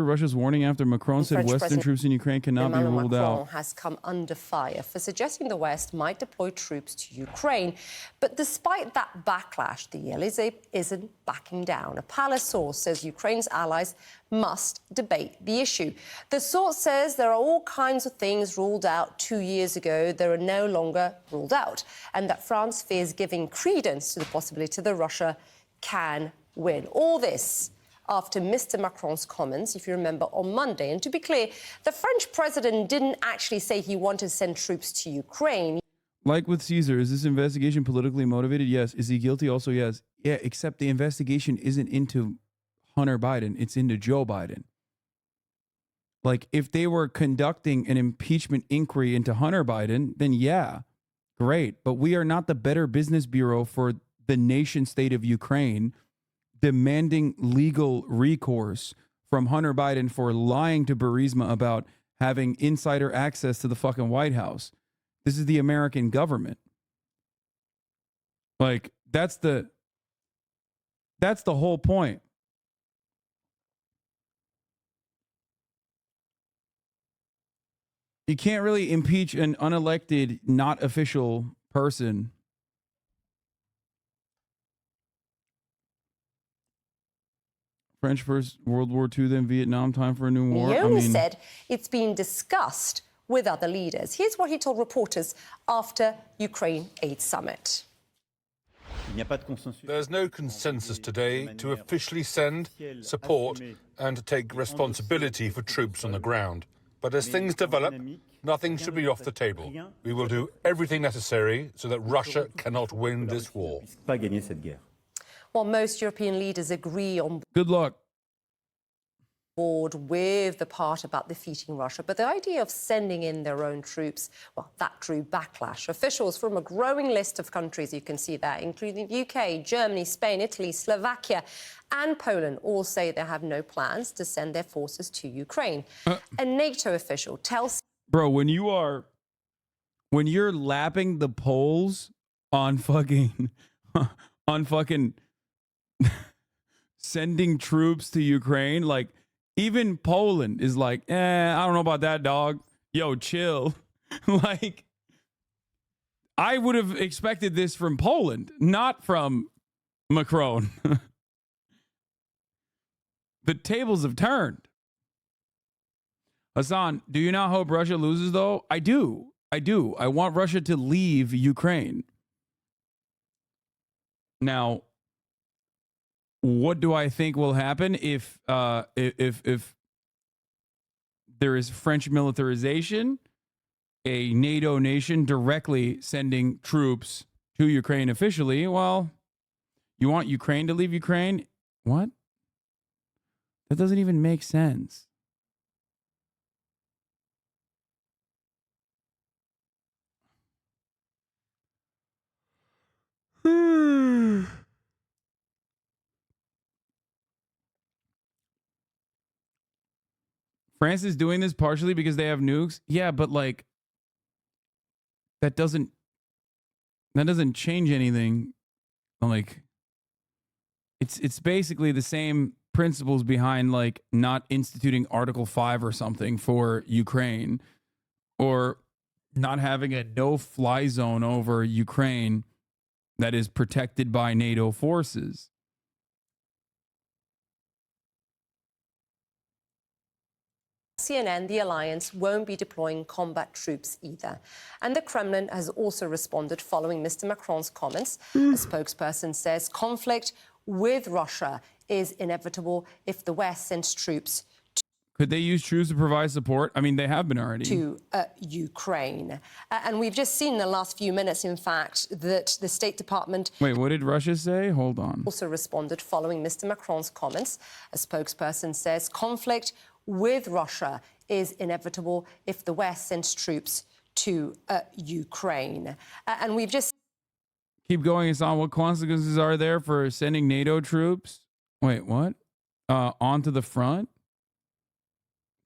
Russia's warning after Macron said French Western President troops in Ukraine cannot be Emmanuel ruled Macron out. has come under fire for suggesting the West might deploy troops to Ukraine. But despite that backlash, the Elysee isn't backing down. A palace source says Ukraine's allies must debate the issue. The source says there are all kinds of things ruled out 2 years ago that are no longer ruled out, and that France fears giving credence to the possibility that Russia can win. All this after Mr. Macron's comments, if you remember, on Monday. And to be clear, the French president didn't actually say he wanted to send troops to Ukraine. Like with Caesar, is this investigation politically motivated? Yes. Is he guilty? Also, yes. Yeah, except the investigation isn't into Hunter Biden. It's into Joe Biden. Like, if they were conducting an impeachment inquiry into Hunter Biden, then yeah, great. But we are not the Better Business Bureau for the nation state of Ukraine demanding legal recourse from Hunter Biden for lying to Burisma about having insider access to the fucking White House. This is the American government. Like, that's the whole point. You can't really impeach an unelected, not official person. French first, World War II, then Vietnam, time for a new war. He only said it's been discussed with other leaders. Here's what he told reporters after Ukraine Aid Summit. There's no consensus today to officially send, support, and to take responsibility for troops on the ground. But as things develop, nothing should be off the table. We will do everything necessary so that Russia cannot win this war. While most European leaders agree on good luck board with the part about defeating Russia, but the idea of sending in their own troops, well, that drew backlash. Officials from a growing list of countries, you can see that, including the UK, Germany, Spain, Italy, Slovakia, and Poland, all say they have no plans to send their forces to Ukraine. A NATO official tells... Bro, when you're lapping the polls on fucking sending troops to Ukraine, like, even Poland is like, I don't know about that, dog. Yo, chill. Like, I would have expected this from Poland, not from Macron. The tables have turned. Hasan, do you not hope Russia loses, though? I do. I want Russia to leave Ukraine. Now, what do I think will happen if there is French militarization, a NATO nation directly sending troops to Ukraine officially? Well, you want Ukraine to leave Ukraine? What? That doesn't even make sense. France is doing this partially because they have nukes. Yeah, but like that doesn't change anything. Like it's basically the same principles behind like not instituting Article 5 or something for Ukraine, or not having a no-fly zone over Ukraine that is protected by NATO forces. CNN, the alliance won't be deploying combat troops either. And the Kremlin has also responded following Mr. Macron's comments. A spokesperson says conflict with Russia is inevitable if the West sends troops Could they use troops to provide support? I mean, they have been already. To Ukraine. And we've just seen in the last few minutes, in fact, that the State Department... Wait, what did Russia say? Hold on. ...also responded following Mr. Macron's comments. A spokesperson says conflict with Russia is inevitable if the West sends troops to Ukraine. And we've just... Keep going, Hasan. What consequences are there for sending NATO troops? Wait, what? Onto the front?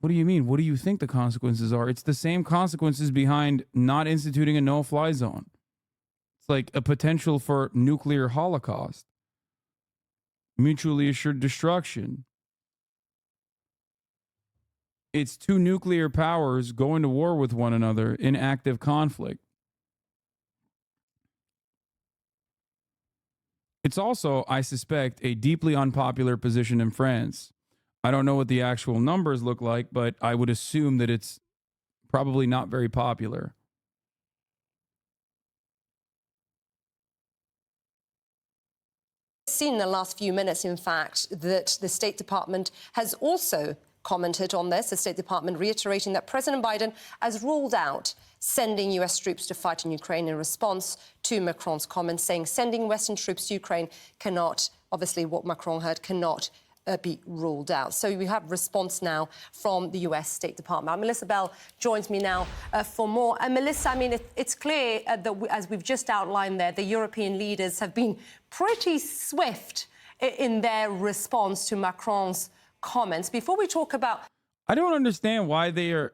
What do you mean? What do you think the consequences are? It's the same consequences behind not instituting a no-fly zone. It's like a potential for nuclear holocaust. Mutually assured destruction. It's two nuclear powers going to war with one another in active conflict. It's also, I suspect, a deeply unpopular position in France. I don't know what the actual numbers look like, but I would assume that it's probably not very popular. Seen in the last few minutes, in fact, that the State Department has also commented on this. The State Department reiterating that President Biden has ruled out sending US troops to fight in Ukraine in response to Macron's comments, saying sending Western troops to Ukraine cannot, obviously what Macron heard, cannot be ruled out. So we have response now from the US State Department. Melissa Bell joins me now for more. And Melissa, I mean, it's clear that as we've just outlined there, the European leaders have been pretty swift in their response to Macron's comments. Before we talk about... I don't understand why they're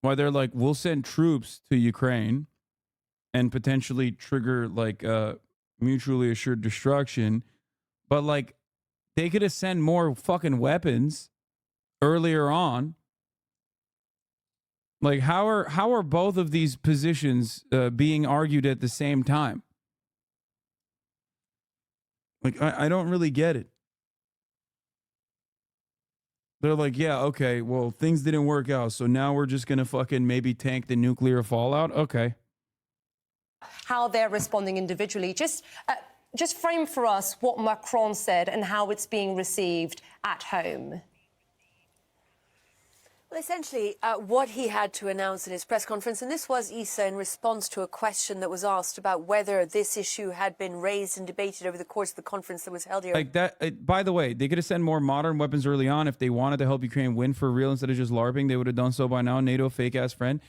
like, we'll send troops to Ukraine and potentially trigger like mutually assured destruction. But like, they could have sent more fucking weapons earlier on. Like, how are both of these positions being argued at the same time? Like, I don't really get it. They're like, yeah, okay, well, things didn't work out, so now we're just gonna fucking maybe tank the nuclear fallout. Okay. How they're responding individually. Just frame for us what Macron said and how it's being received at home. Well, essentially, what he had to announce in his press conference, and this was, Issa, in response to a question that was asked about whether this issue had been raised and debated over the course of the conference that was held here. Like that, by the way, they could have sent more modern weapons early on if they wanted to help Ukraine win for real instead of just LARPing. They would have done so by now. NATO fake-ass friend.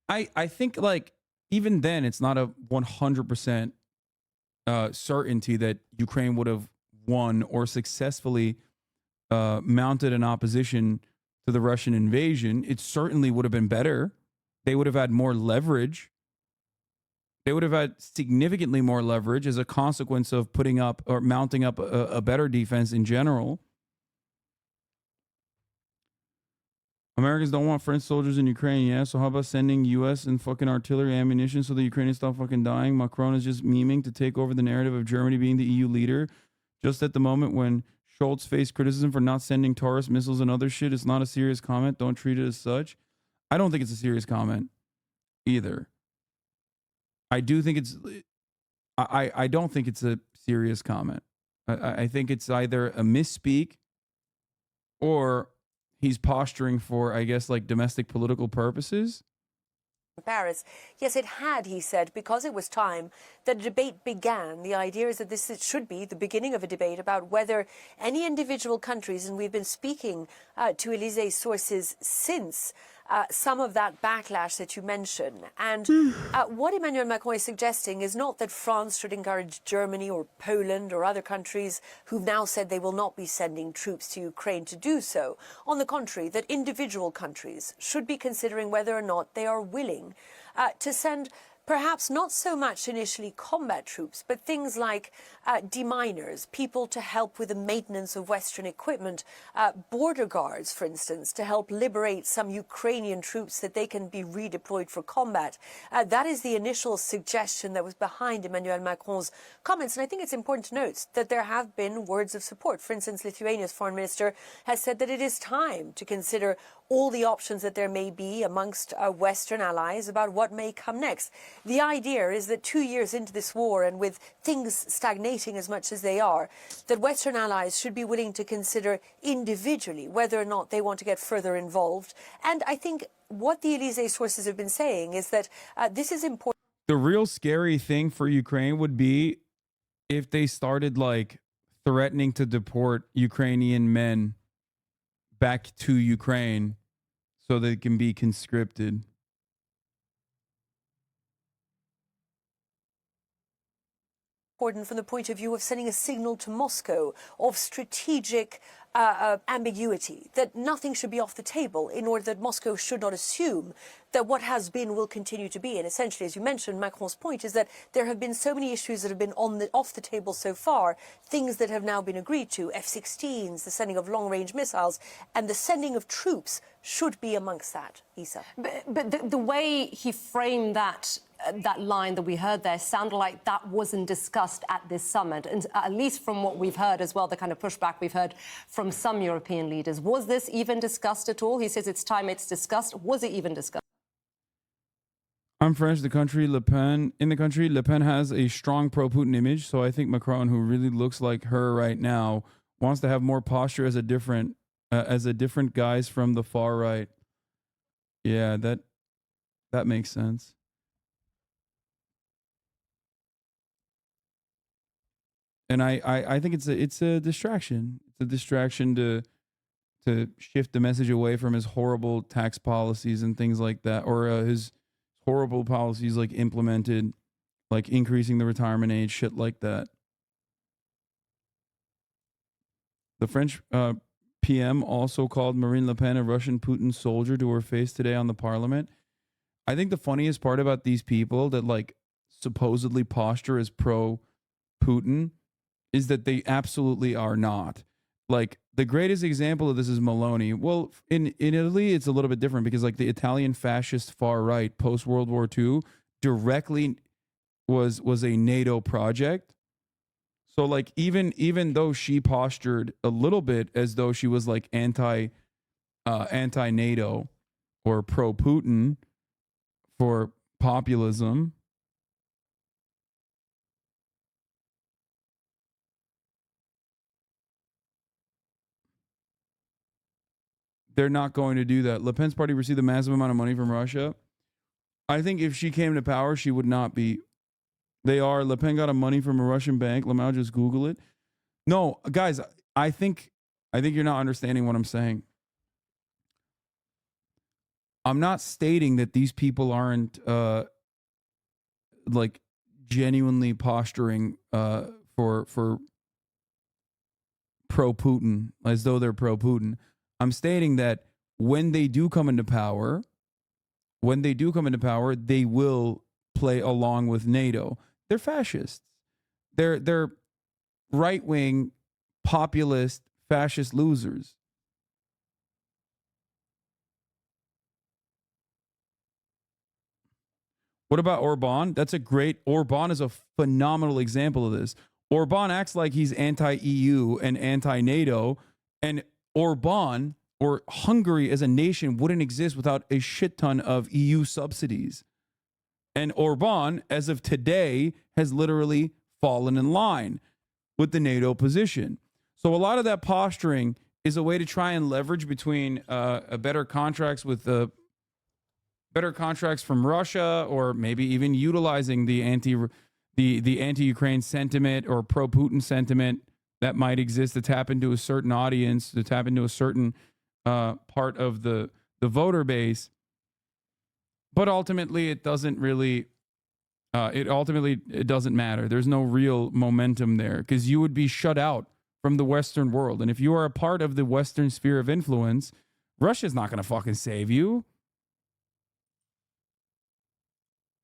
I think, like, even then, it's not a 100% certainty that Ukraine would have won or successfully mounted an opposition to the Russian invasion. It certainly would have been better. They would have had more leverage. They would have had significantly more leverage as a consequence of putting up or mounting up a better defense in general. Americans don't want French soldiers in Ukraine, yeah? So how about sending U.S. and fucking artillery ammunition so the Ukrainians stop fucking dying? Macron is just memeing to take over the narrative of Germany being the EU leader just at the moment when Schultz faced criticism for not sending Taurus missiles and other shit. It's not a serious comment. Don't treat it as such. I don't think it's a serious comment either. I do think it's... I don't think it's a serious comment. I think it's either a misspeak or he's posturing for, I guess, like domestic political purposes. Paris. Yes, it had, he said, because it was time that a debate began. The idea is that this should be the beginning of a debate about whether any individual countries, and we've been speaking to Élysée sources since some of that backlash that you mentioned. And what Emmanuel Macron is suggesting is not that France should encourage Germany or Poland or other countries who've now said they will not be sending troops to Ukraine to do so. On the contrary, that individual countries should be considering whether or not they are willing to send perhaps not so much initially combat troops, but things like deminers, people to help with the maintenance of Western equipment, border guards, for instance, to help liberate some Ukrainian troops that they can be redeployed for combat. That is the initial suggestion that was behind Emmanuel Macron's comments. And I think it's important to note that there have been words of support. For instance, Lithuania's foreign minister has said that it is time to consider all the options that there may be amongst Western allies about what may come next. The idea is that 2 years into this war, and with things stagnating as much as they are, that Western allies should be willing to consider individually whether or not they want to get further involved. And I think what the Élysée sources have been saying is that this is important. The real scary thing for Ukraine would be if they started like threatening to deport Ukrainian men back to Ukraine so they can be conscripted. important from the point of view of sending a signal to Moscow of strategic ambiguity, that nothing should be off the table in order that Moscow should not assume that what has been will continue to be. And essentially, as you mentioned, Macron's point is that there have been so many issues that have been off the table so far, things that have now been agreed to, F-16s, the sending of long-range missiles, and the sending of troops should be amongst that, Isa. But the way he framed that line that we heard there sounded like that wasn't discussed at this summit, and at least from what we've heard as well, the kind of pushback we've heard from some European leaders. Was this even discussed at all? He says it's time it's discussed. Was it even discussed? I'm French. In the country, Le Pen has a strong pro-Putin image. So I think Macron, who really looks like her right now, wants to have more posture as a different guys from the far right. Yeah, that makes sense. And I think it's a distraction. It's a distraction to shift the message away from his horrible tax policies and things like that, or his horrible policies like implemented, like increasing the retirement age, shit like that. The French PM also called Marine Le Pen a Russian Putin soldier to her face today on the parliament. I think the funniest part about these people that like supposedly posture as pro-Putin is that they absolutely are not. Like, the greatest example of this is Meloni. Well, in Italy, it's a little bit different because like the Italian fascist far right post World War II directly was a NATO project. So like even though she postured a little bit as though she was like anti NATO or pro Putin for populism, they're not going to do that. Le Pen's party received a massive amount of money from Russia. I think if she came to power, she would not be. They are. Le Pen got a money from a Russian bank. Lamau, just Google it. No, guys, I think you're not understanding what I'm saying. I'm not stating that these people aren't like genuinely posturing for pro-Putin, as though they're pro-Putin. I'm stating that when they do come into power, they will play along with NATO. They're fascists. They're right-wing, populist, fascist losers. What about Orban? Orban is a phenomenal example of this. Orban acts like he's anti-EU and anti-NATO, and Orban, or Hungary as a nation, wouldn't exist without a shit ton of EU subsidies. And Orban, as of today, has literally fallen in line with the NATO position. So a lot of that posturing is a way to try and leverage between better contracts with better contracts from Russia, or maybe even utilizing the anti-Ukraine sentiment or pro-Putin sentiment that might exist to tap into a certain audience, to tap into a certain part of the voter base. But ultimately, it doesn't really. It doesn't matter. There's no real momentum there because you would be shut out from the Western world. And if you are a part of the Western sphere of influence, Russia's not going to fucking save you.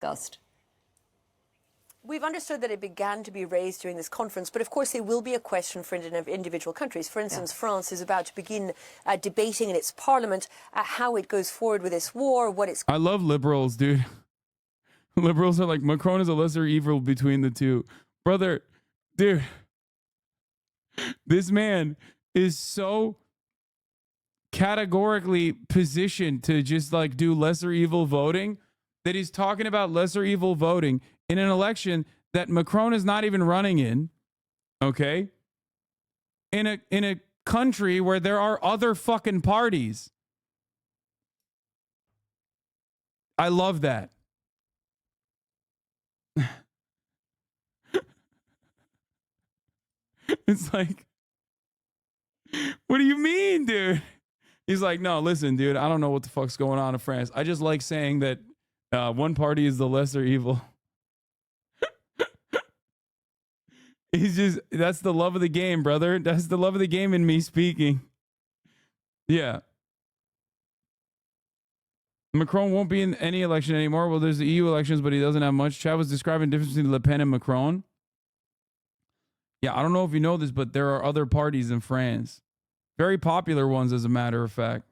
Gust. We've understood that it began to be raised during this conference, but of course there will be a question for individual countries. For instance, France is about to begin debating in its parliament how it goes forward with this war, what it's... I love liberals, dude. Liberals are like, Macron is a lesser evil between the two. Brother, dude, this man is so categorically positioned to just like do lesser evil voting that he's talking about lesser evil voting in an election that Macron is not even running in, okay? In a country where there are other fucking parties. I love that. It's like, what do you mean, dude? He's like, no, listen, dude, I don't know what the fuck's going on in France. I just like saying that one party is the lesser evil. He's just, that's the love of the game, brother. That's the love of the game in me speaking. Yeah. Macron won't be in any election anymore. Well, there's the EU elections, but he doesn't have much. Chad was describing the difference between Le Pen and Macron. Yeah, I don't know if you know this, but there are other parties in France. Very popular ones, as a matter of fact.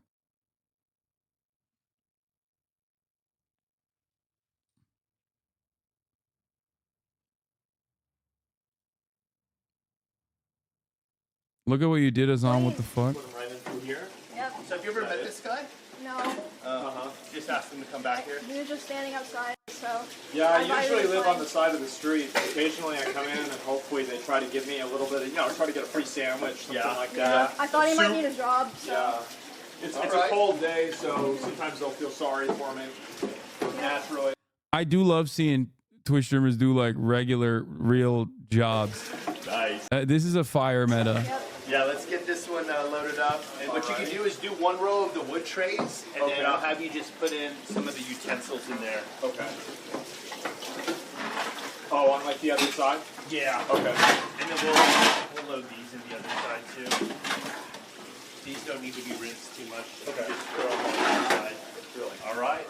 Look at what you did, Hasan. What the fuck? Put him right in through here. Yep. So have you ever met this guy? No. Just asked him to come back here. We were just standing outside, so. Yeah, I thought he usually was live fine. on the side of the street. Occasionally I come in and hopefully they try to give me a little bit of, try to get a free sandwich, something like that. I thought he might Soup. need a job, so. Yeah. It's a cold day, so sometimes they'll feel sorry for me. Naturally. I do love seeing Twitch streamers do like regular, real jobs. Nice. This is a fire meta. Yep. Yeah, let's get this one loaded up. And what you can do is do one row of the wood trays, and then I'll have you just put in some of the utensils in there. Okay. Oh, on like the other side? Yeah. Okay. And then we'll load these in the other side too. These don't need to be rinsed too much. Okay. Just throw them on the side. Really? All right.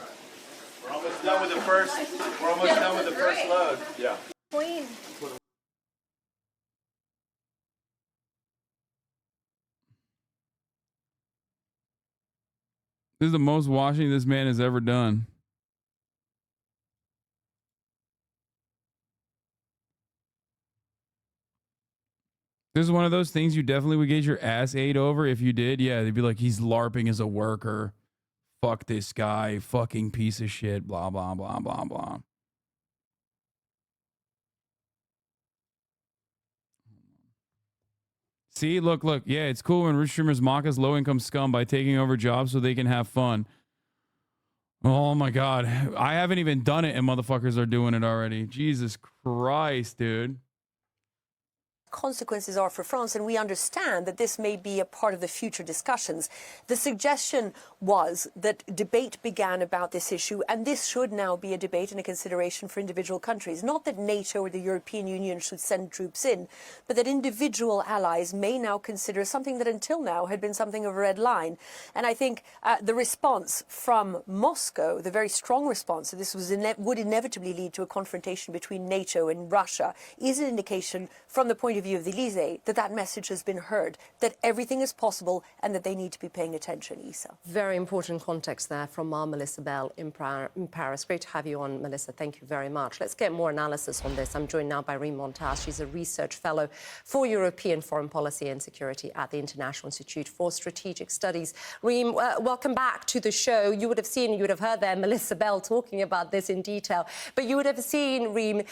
We're almost done with the first. We're almost done with the first load. Yeah. Clean. This is the most washing this man has ever done. This is one of those things you definitely would get your ass ate over if you did. Yeah, they'd be like, he's LARPing as a worker. Fuck this guy. Fucking piece of shit. Blah, blah, blah, blah, blah. See, look. Yeah, it's cool when rich streamers mock us low-income scum by taking over jobs so they can have fun. Oh my God. I haven't even done it and motherfuckers are doing it already. Jesus Christ, dude. Consequences are for France, and we understand that this may be a part of the future discussions. The suggestion was that debate began about this issue, and this should now be a debate and a consideration for individual countries. Not that NATO or the European Union should send troops in, but that individual allies may now consider something that until now had been something of a red line. And I think the response from Moscow, the very strong response, that this would inevitably lead to a confrontation between NATO and Russia, is an indication from the point of view of the Elysee that that message has been heard, that everything is possible and that they need to be paying attention, Isa. Very important context there from our Melissa Bell in Paris. Great to have you on, Melissa. Thank you very much. Let's get more analysis on this. I'm joined now by Reem Montaz. She's a research fellow for European foreign policy and security at the International Institute for Strategic Studies. Reem, welcome back to the show. You would have heard there Melissa Bell talking about this in detail, but you would have seen, Reem,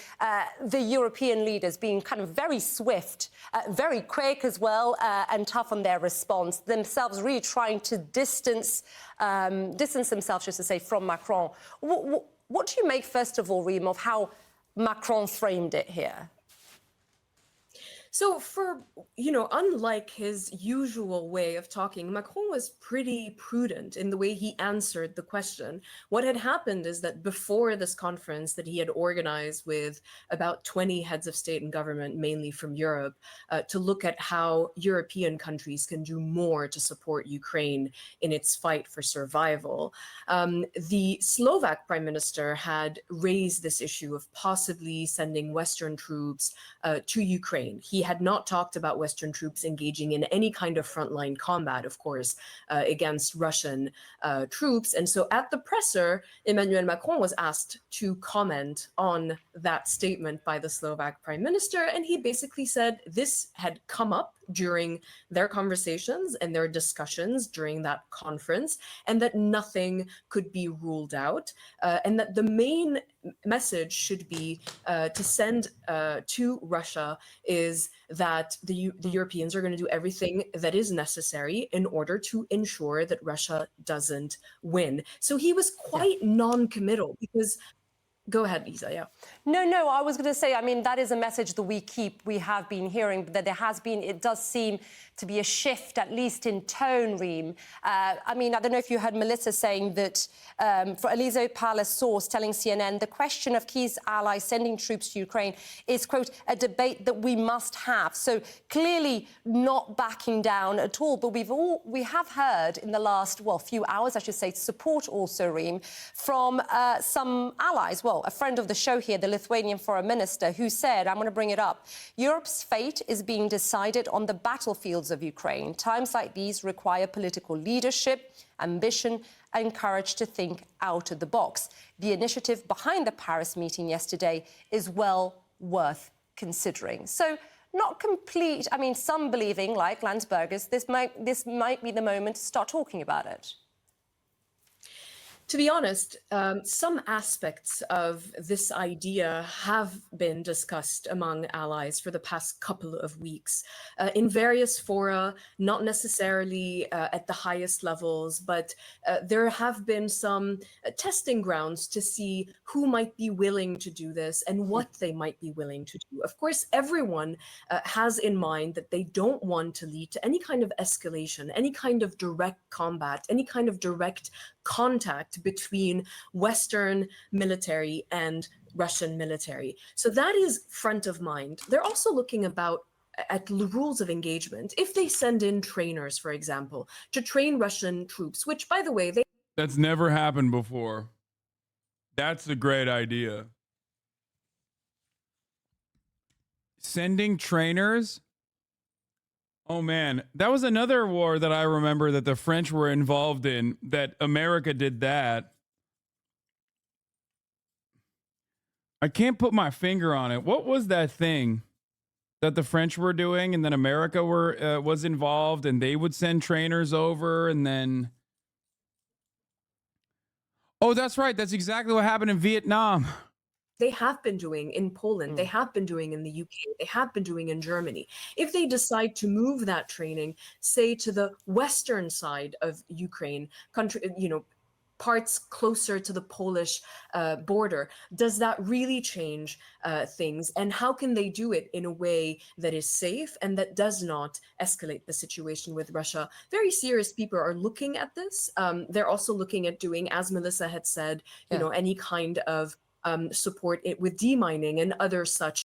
the European leaders being kind of very swift, very quick as well, and tough on their response, themselves really trying to distance themselves, just to say, from Macron. What do you make, first of all, Reem, of how Macron framed it here? So unlike his usual way of talking, Macron was pretty prudent in the way he answered the question. What had happened is that before this conference that he had organized with about 20 heads of state and government, mainly from Europe, to look at how European countries can do more to support Ukraine in its fight for survival, the Slovak prime minister had raised this issue of possibly sending Western troops to Ukraine. He had not talked about Western troops engaging in any kind of frontline combat, of course, against Russian troops. And so at the presser, Emmanuel Macron was asked to comment on that statement by the Slovak prime minister. And he basically said this had come up during their conversations and their discussions during that conference, and that nothing could be ruled out, and that the main message should be to send to Russia is that the Europeans are going to do everything that is necessary in order to ensure that Russia doesn't win. So he was quite non-committal, because Go ahead, Isa. Yeah. No, I was going to say, I mean, that is a message that we have been hearing, that there has been, it does seem to be a shift, at least in tone, Reem. I mean, I don't know if you heard Melissa saying that, for Elysee Palace source telling CNN, the question of Kiev's allies sending troops to Ukraine is, quote, a debate that we must have. So clearly not backing down at all. But we have heard in the last, well, few hours, I should say, support also, Reem, from some allies. Well, a friend of the show here, the Lithuanian foreign minister, who said, I'm going to bring it up, Europe's fate is being decided on the battlefields of Ukraine. Times like these require political leadership, ambition, and courage to think out of the box. The initiative behind the Paris meeting yesterday is well worth considering. So not complete, I mean, some believing, like Landsbergis, this might be the moment to start talking about it. To be honest, some aspects of this idea have been discussed among allies for the past couple of weeks in various fora, not necessarily at the highest levels, but there have been some testing grounds to see who might be willing to do this and what they might be willing to do. Of course, everyone has in mind that they don't want to lead to any kind of escalation, any kind of direct combat, any kind of direct contact between Western military and Russian military. So that is front of mind. They're also looking at the rules of engagement. If they send in trainers, for example, to train Russian troops, which, by the way, That's never happened before. That's a great idea. Sending trainers? Oh, man. That was another war that I remember that the French were involved in, that America did that. I can't put my finger on it. What was that thing that the French were doing, and then America was involved, and they would send trainers over, and then... Oh, that's right. That's exactly what happened in Vietnam. They have been doing in Poland, they have been doing in the UK, they have been doing in Germany. If they decide to move that training, say, to the western side of Ukraine, parts closer to the Polish border, does that really change things? And how can they do it in a way that is safe and that does not escalate the situation with Russia? Very serious people are looking at this. They're also looking at doing, as Melissa had said, any kind of support it with demining and other such